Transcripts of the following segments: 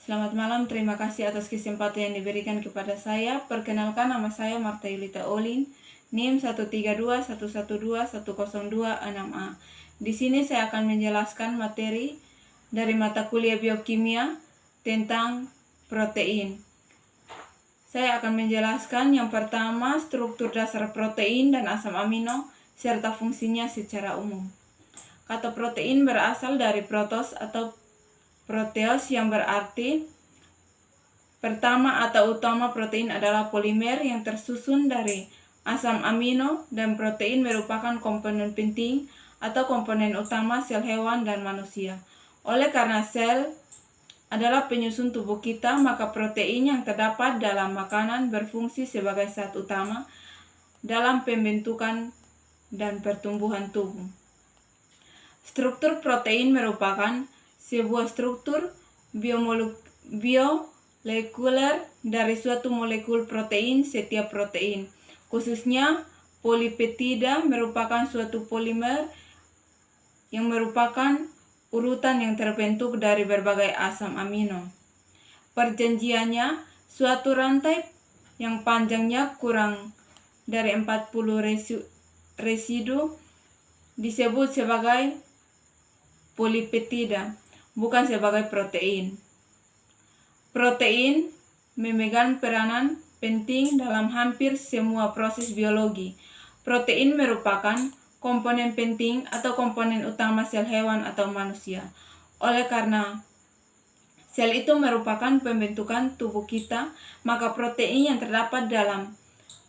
Selamat malam, terima kasih atas kesempatan yang diberikan kepada saya. Perkenalkan, nama saya Marta Yulita Olin, NIM 13211210206A. Di sini saya akan menjelaskan materi dari mata kuliah biokimia tentang protein. Saya akan menjelaskan yang pertama struktur dasar protein dan asam amino serta fungsinya secara umum. Kata protein berasal dari protos atau proteos yang berarti pertama atau utama protein adalah polimer yang tersusun dari asam amino, dan protein merupakan komponen penting atau komponen utama sel hewan dan manusia. Oleh karena sel adalah penyusun tubuh kita, maka protein yang terdapat dalam makanan berfungsi sebagai zat utama dalam pembentukan dan pertumbuhan tubuh. Struktur protein merupakan sebuah struktur biomolekuler dari suatu molekul protein. Setiap protein, khususnya polipeptida, merupakan suatu polimer yang merupakan urutan yang terbentuk dari berbagai asam amino. Perjanjiannya, suatu rantai yang panjangnya kurang dari 40 residu disebut sebagai polipeptida, bukan sebagai protein. Protein memegang peranan penting dalam hampir semua proses biologi. Protein merupakan komponen penting atau komponen utama sel hewan atau manusia. Oleh karena sel itu merupakan pembentukan tubuh kita, maka protein yang terdapat dalam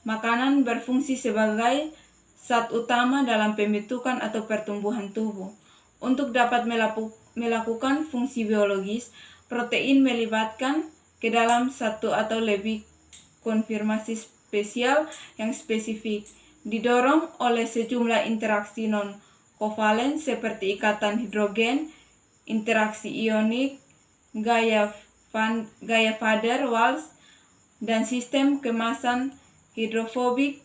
makanan berfungsi sebagai zat utama dalam pembentukan atau pertumbuhan tubuh. Untuk dapat melakukan fungsi biologis, protein melibatkan ke dalam satu atau lebih konfirmasi spesial yang spesifik, didorong oleh sejumlah interaksi non-kovalen seperti ikatan hidrogen, interaksi ionik, gaya van der Waals, dan sistem kemasan hidrofobik.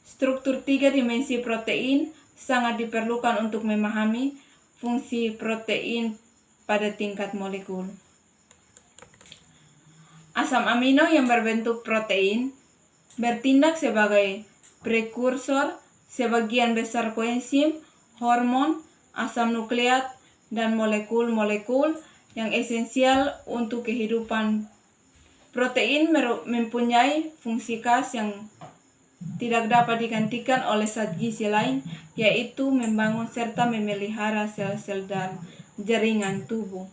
Struktur 3 dimensi protein sangat diperlukan untuk memahami fungsi protein pada tingkat molekul. Asam amino yang berbentuk protein bertindak sebagai prekursor sebagian besar koenzim, hormon, asam nukleat, dan molekul-molekul yang esensial untuk kehidupan. Protein mempunyai fungsi khas yang tidak dapat digantikan oleh zat gizi lain, yaitu membangun serta memelihara sel-sel dan jaringan tubuh.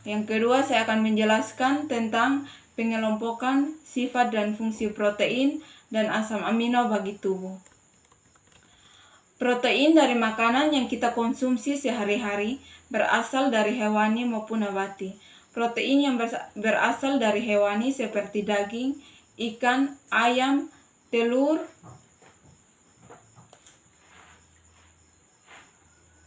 Yang kedua, saya akan menjelaskan tentang pengelompokan sifat dan fungsi protein dan asam amino bagi tubuh. Protein dari makanan yang kita konsumsi sehari-hari berasal dari hewani maupun nabati. Protein yang berasal dari hewani seperti daging, ikan, ayam, telur,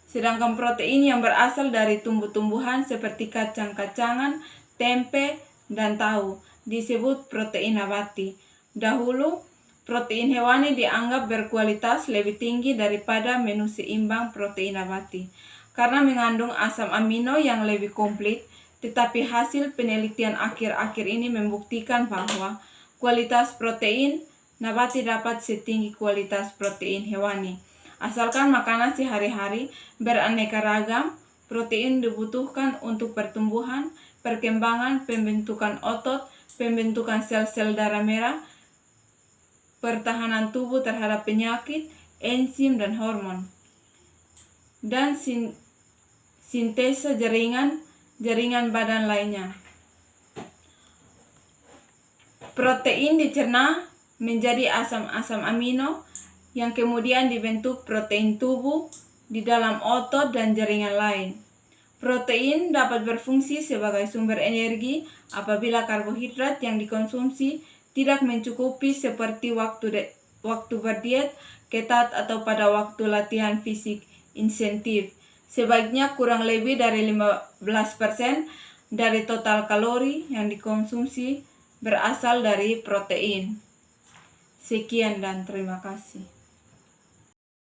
sedangkan protein yang berasal dari tumbuh-tumbuhan seperti kacang-kacangan, tempe, dan tahu disebut protein nabati. Dahulu, protein hewani dianggap berkualitas lebih tinggi daripada menu seimbang protein nabati karena mengandung asam amino yang lebih komplit, tetapi hasil penelitian akhir-akhir ini membuktikan bahwa kualitas protein nabati dapat setinggi kualitas protein hewani. Asalkan makanan sehari-hari beraneka ragam, protein dibutuhkan untuk pertumbuhan, perkembangan, pembentukan otot, pembentukan sel-sel darah merah, pertahanan tubuh terhadap penyakit, enzim dan hormon, dan sintesa jaringan badan lainnya. Protein dicerna menjadi asam-asam amino yang kemudian dibentuk protein tubuh di dalam otot dan jaringan lain. Protein dapat berfungsi sebagai sumber energi apabila karbohidrat yang dikonsumsi tidak mencukupi, seperti waktu berdiet ketat atau pada waktu latihan fisik intensif. Sebaiknya kurang lebih dari 15% dari total kalori yang dikonsumsi berasal dari protein. Sekian dan terima kasih.